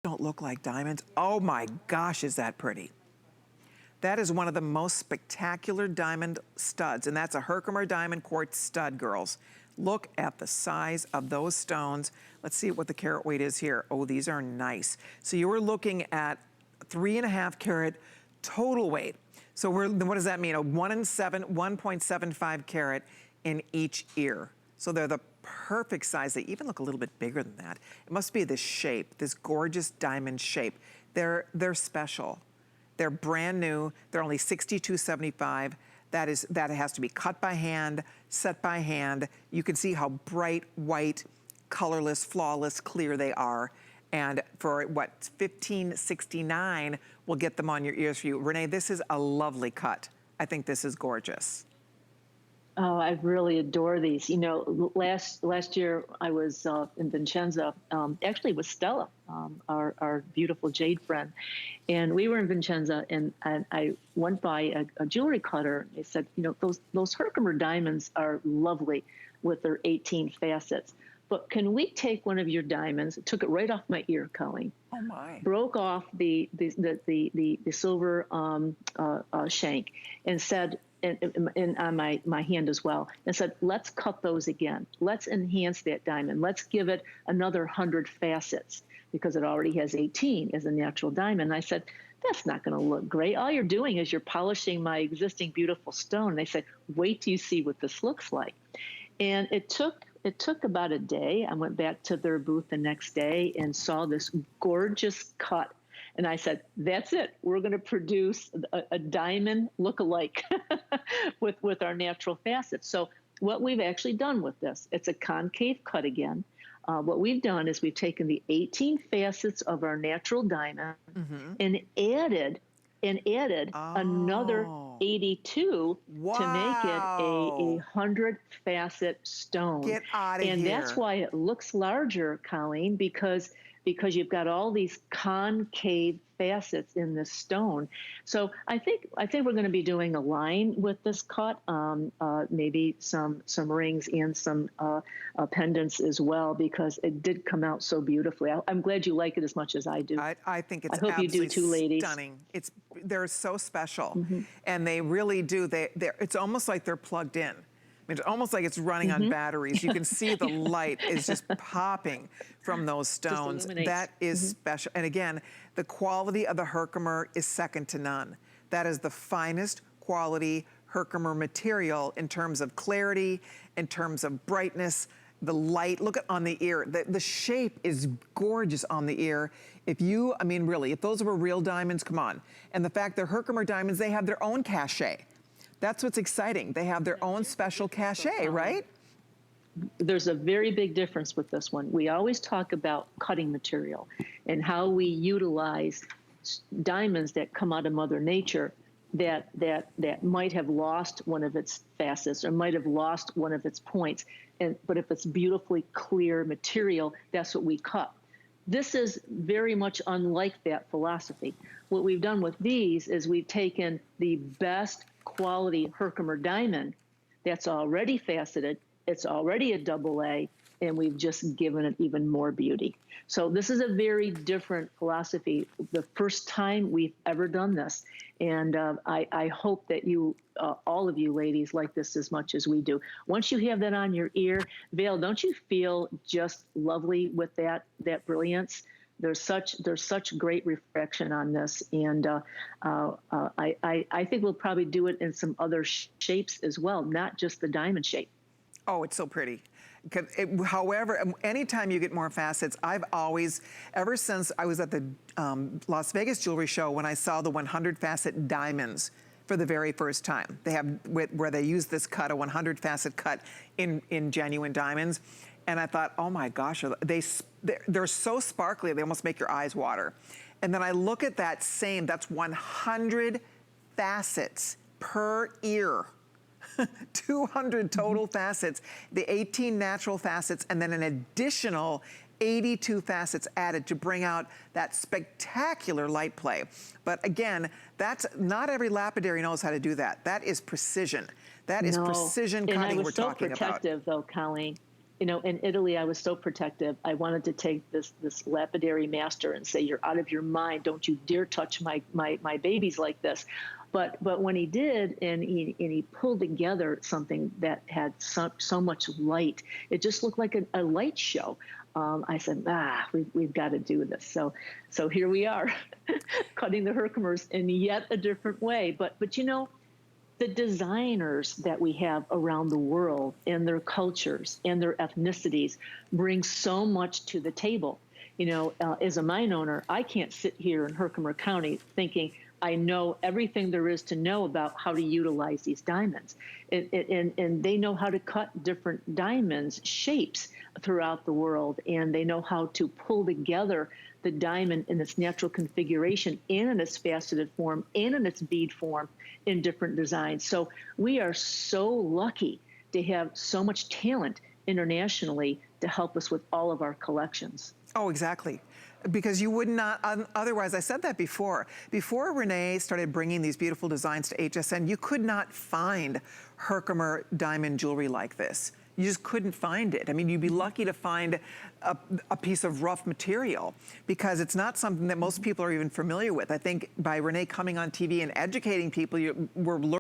don't look like diamonds. Oh my gosh, is that pretty. That is one of the most spectacular diamond studs, and that's a Herkimer diamond quartz stud, girls. Look at the size of those stones. Let's see what the carat weight is here. Oh, these are nice. So you were looking at 3.5 carat total weight. So what does that mean? A 1.75 carat in each ear. So they're the perfect size. They even look a little bit bigger than that. It must be this shape, this gorgeous diamond shape. They're special. They're brand new. They're only $62.75. That has to be cut by hand, set by hand. You can see how bright, white, colorless, flawless, clear they are. And for what, $15.69, we'll get them on your ears for you. Renee, this is a lovely cut. I think this is gorgeous. Oh, I really adore these. You know, last year I was in Vincenza, actually with Stella, our beautiful jade friend, and we were in Vincenza, and I went by a jewelry cutter. They said, you know, those Herkimer diamonds are lovely with their 18 facets, but can we take one of your diamonds? Took it right off my ear, Colleen. Oh my! Broke off the silver shank, and said. And on my hand as well, and said, let's cut those again. Let's enhance that diamond. Let's give it another 100 facets because it already has 18 as a natural diamond. And I said, that's not going to look great. All you're doing is you're polishing my existing beautiful stone. And they said, wait till you see what this looks like. And it took about a day. I went back to their booth the next day and saw this gorgeous cut. And I said, that's it. We're going to produce a diamond look-alike with our natural facets. So what we've actually done with this, it's a concave cut again. What we've done is we've taken the 18 facets of our natural diamond and added another 82 to make it a 100-facet stone. Get out of here. And that's why it looks larger, Colleen, because you've got all these concave facets in this stone. So I think we're going to be doing a line with this cut, maybe some rings and some pendants as well, because it did come out so beautifully. I'm glad you like it as much as I do. I think it's I hope you do too, ladies. Stunning. They're so special, and they really do. It's almost like they're plugged in. I mean, it's almost like it's running on batteries. You can see the light is just popping from those stones. That is special. And again, the quality of the Herkimer is second to none. That is the finest quality Herkimer material in terms of clarity, in terms of brightness, the light. Look at on the ear. The shape is gorgeous on the ear. I mean, really, if those were real diamonds, come on. And the fact they're Herkimer diamonds, they have their own cachet. That's what's exciting. They have their own special cachet, right? There's a very big difference with this one. We always talk about cutting material and how we utilize diamonds that come out of Mother Nature that might have lost one of its facets or might have lost one of its points. But if it's beautifully clear material, that's what we cut. This is very much unlike that philosophy. What we've done with these is we've taken the best quality Herkimer diamond that's already faceted, it's already a AA, and we've just given it even more beauty. So this is a very different philosophy, the first time we've ever done this. And I hope that you, all of you ladies, like this as much as we do. Once you have that on your ear, Vail, don't you feel just lovely with that brilliance? There's such great reflection on this, and I think we'll probably do it in some other shapes as well, not just the diamond shape. Oh, it's so pretty. However, anytime you get more facets, I've always, ever since I was at the Las Vegas Jewelry Show when I saw the 100 facet diamonds for the very first time. They have where they use this cut, a 100 facet cut in genuine diamonds. And I thought, oh my gosh, they're so sparkly, they almost make your eyes water. And then I look at that's 100 facets per ear. 200 total facets, the 18 natural facets, and then an additional 82 facets added to bring out that spectacular light play. But again, that's not every lapidary knows how to do that. That is precision. That is precision cutting we're talking about. And I was so protective, though, Colleen. You know, in Italy, I was so protective. I wanted to take this lapidary master and say, "You're out of your mind. Don't you dare touch my babies like this." But when he did, and he pulled together something that had so much light, it just looked like a light show. I said, we've got to do this. So here we are, cutting the Herkimers in yet a different way. But you know, the designers that we have around the world and their cultures and their ethnicities bring so much to the table. You know, as a mine owner, I can't sit here in Herkimer County thinking I know everything there is to know about how to utilize these diamonds. And they know how to cut different diamonds, shapes throughout the world, and they know how to pull together the diamond in its natural configuration and in its faceted form and in its bead form in different designs. So we are so lucky to have so much talent internationally to help us with all of our collections. Oh, exactly. Because you would not, otherwise, I said that before Renee started bringing these beautiful designs to HSN, you could not find Herkimer diamond jewelry like this. You just couldn't find it. I mean, you'd be lucky to find a piece of rough material, because it's not something that most people are even familiar with. I think by Renee coming on TV and educating people, we're learning